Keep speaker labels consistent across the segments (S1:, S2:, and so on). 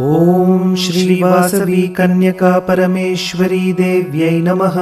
S1: ఓం శ్రీ వాసవి కన్యకా పరమేశ్వరీ దేవ్యై నమః.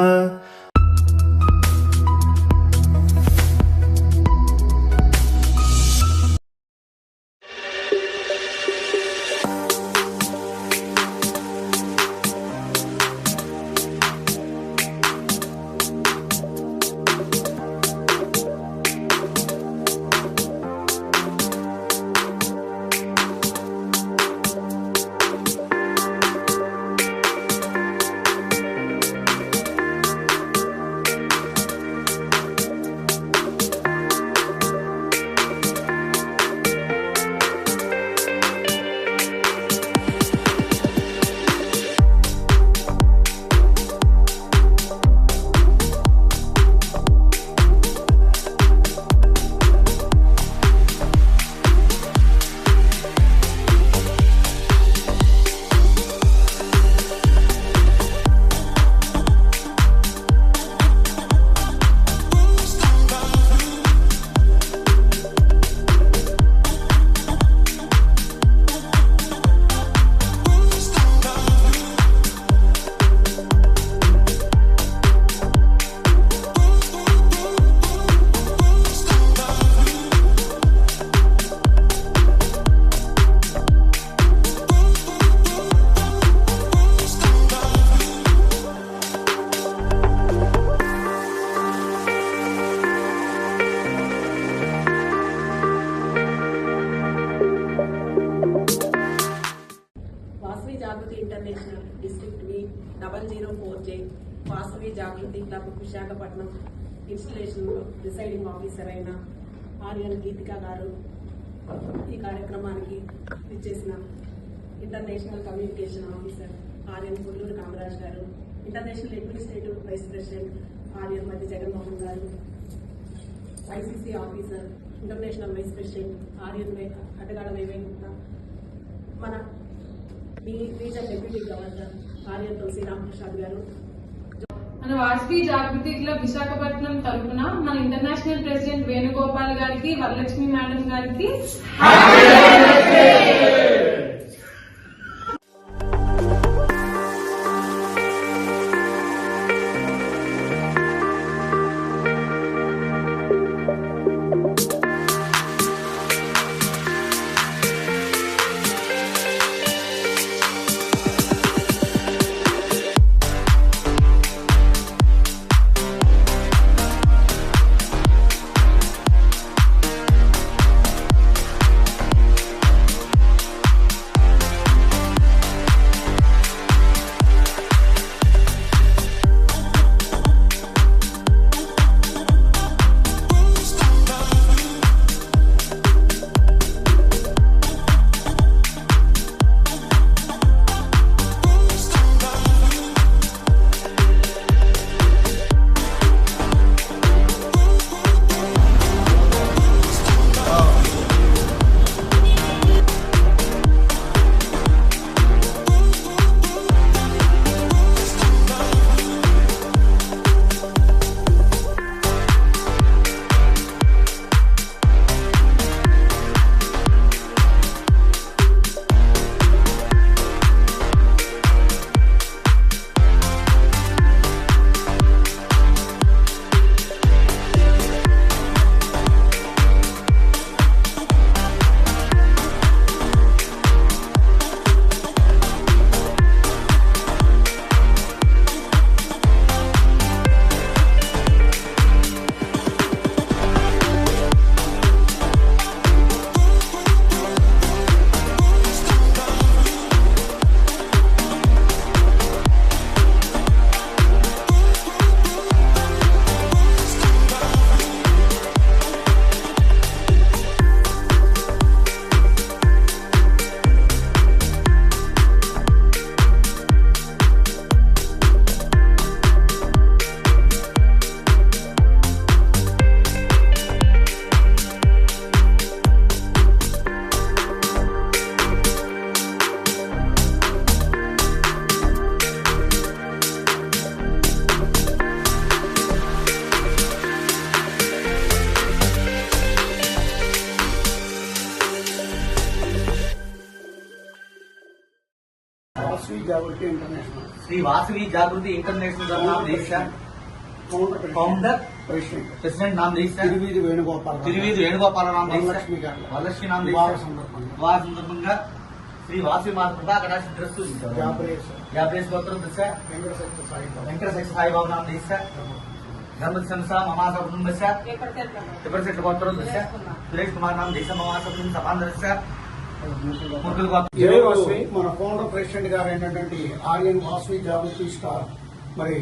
S2: Jagruti international district V 004J Vasavi Jagruti club Visakhapatnam institution deciding officer అయిన ఆర్యన్ గీతిక గారు ఈ కార్యక్రమానికి ఇచ్చేసిన international communication officer Aryan Pulluru Kamaraj గారు, international administrative vice president Aryan Madhya Jaganmohan గారు, ICC officer international vice president Aryan Addagada Vaivegupta, మన region deputy governor Aryan Tulasi Ramaprasad గారు,
S3: మన వాసవి జాగృతి క్లబ్ విశాఖపట్నం తరఫున మన ఇంటర్నేషనల్ ప్రెసిడెంట్ వేణుగోపాల్ గారికి, వరలక్ష్మి మేడం గారికి
S4: वासवी जागृति इंटरनेशनल
S5: श्री वासवी जागृति इंटरनेशनल का नाम नहीं सर, फाउंडर प्रेसिडेंट नाम नहीं सर,
S4: తిరువీధి వేణుగోపాల్
S5: नाम नहीं सर,
S4: వరలక్ష్మి గారు
S5: వరలక్ష్మి नाम नहीं
S4: వివాహ
S5: सर,
S4: సందర్భంగా
S5: विवाह संदर्भంగా శ్రీ వాసవి మాత ప్రభాకరాశ డ్రెస్
S4: యాబ్రేస్
S5: గోత్రం సార్,
S4: వెంకటశక్తి సాయిబాబా
S5: వెంకటశేఖర సాయిబాబు నామ नहीं सर, धर्मसंस ममास कुटुंब से रिप्रेजेंट गोत्र से सुरेश कुमार नाम देश ममास कुटुंब सभांतर से मुर्गल गोत्र
S4: ఈరోజు మన ఫౌండర్ ప్రెసిడెంట్ గారు అయినటువంటి ఆర్యన్ వాసవి జాగృతి స్టార్ మరి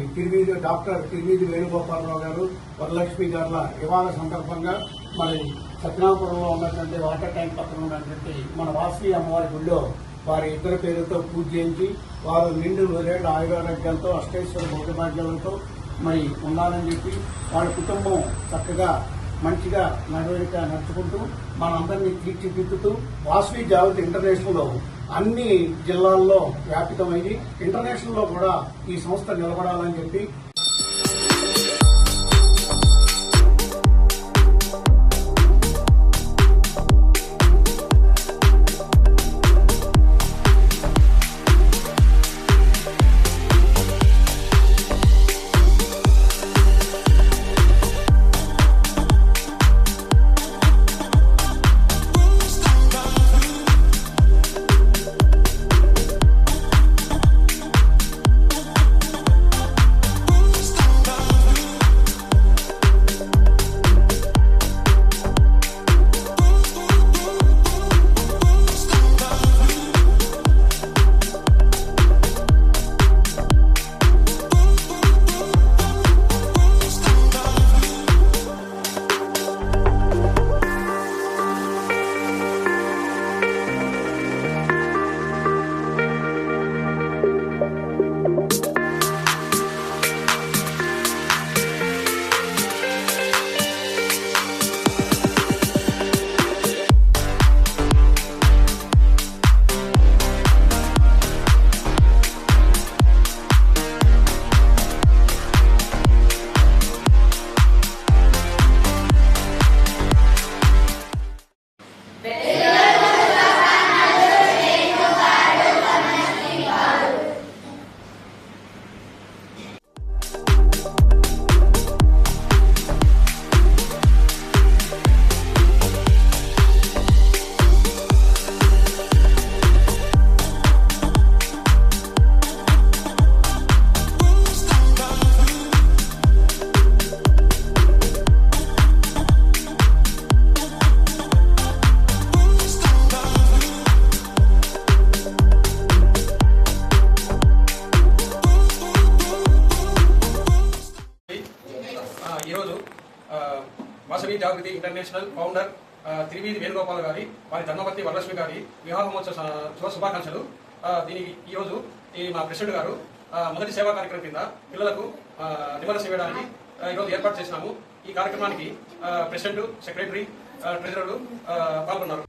S4: డాక్టర్ తిరువీధి వేణుగోపాలరావు గారు వరలక్ష్మి గారుల వివాహ సందర్భంగా మరి సత్యనాపురంలో ఉన్నటువంటి వాటర్ ట్యాంక్ పక్కన ఉన్నటువంటి మన వాసవి అమ్మవారి గుడిలో వారి ఇద్దరు పేరుతో పూజ చేయించి వారు నిండు నూరేళ్ల ఆయురారోగ్యాలతో అష్టేశ్వర భౌతభాగ్యాలతో మరి ఉండాలని చెప్పి వాళ్ళ కుటుంబం చక్కగా మంచిగా నడుచుకుంటూ మనందరినీ తీర్చిదిద్దుతూ వాసవి జాగృతి ఇంటర్నేషనల్ అన్ని జిల్లాల్లో వ్యాపితమైంది. ఇంటర్నేషనల్ లో కూడా ఈ సంస్థ నిలబడాలని చెప్పి
S6: ఈరోజు వాసవి జాగృతి ఇంటర్నేషనల్ ఫౌండర్ తిరువీధి వేణుగోపాల్ గారి వారి ధర్మపతి వరలక్ష్మి గారి వివాహ మహోత్సవ శుభాకాంక్షలు. దీనికి ఈరోజు మా ప్రెసిడెంట్ గారు మొదటి సేవా కార్యక్రమం కింద పిల్లలకు నిమజ్జనం చేయడానికి ఈరోజు ఏర్పాటు చేసినాము. ఈ కార్యక్రమానికి ప్రెసిడెంట్, సెక్రటరీ, ట్రెజరర్ పాల్గొన్నారు.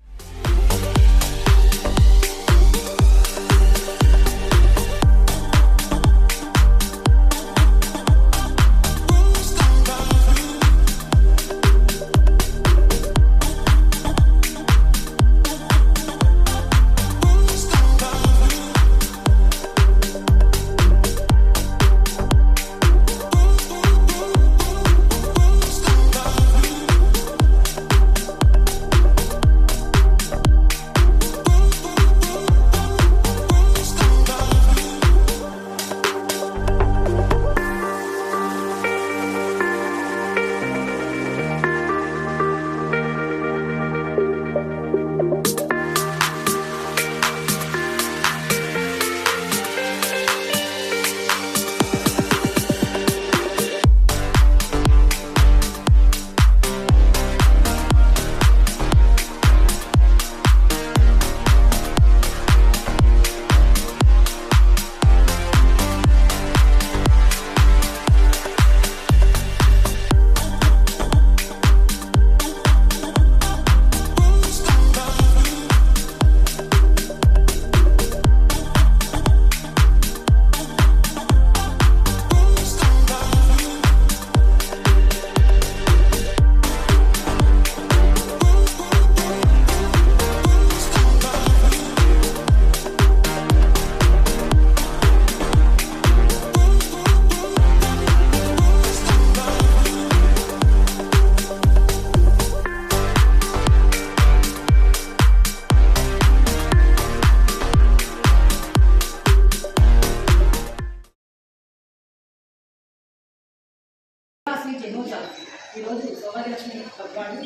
S7: వాళ్ళు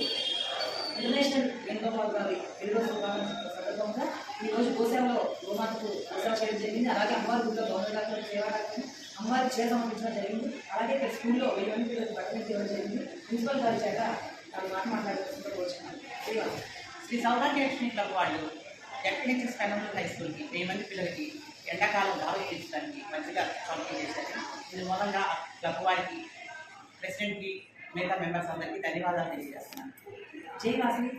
S7: ఇంటర్నేషనల్ వేణుగోపాల్ గారి 2వ శుభాకాంక్షల సందర్భంగా ఈరోజు గోసేవలో గోమాతకు సేవ చేయడం జరిగింది. అలాగే అమ్మవారి గుడిలో గవర్నమెంట్ డాక్టర్ సేవా డాక్టర్ అమ్మవారికి చేత సమర్పించడం జరిగింది. అలాగే ఇక్కడ స్కూల్లో 1000 మంది పిల్లలకు బట్టలు చేయడం జరిగింది. ప్రిన్సిపల్ గారి చేత మాట్లాడుతూ కోరుచున్నాను.
S8: శ్రీ సౌరాజ్యలక్ష్మి క్లబ్ వాళ్ళు ఎఫ్హెచ్ఎస్ కన్నూరు హై స్కూల్కి 1000 మంది పిల్లలకి ఎండాకాలం బాగా చేయించడానికి మంచిగా పంపిణీ చేశారు. ఇది మూలంగా క్లబ్ వారికి, ప్రెసిడెంట్కి, మిగతా మెంబర్స్ అందరికీ ధన్యవాదాలు తెలియజేస్తున్నాను.
S7: జై వాసవి.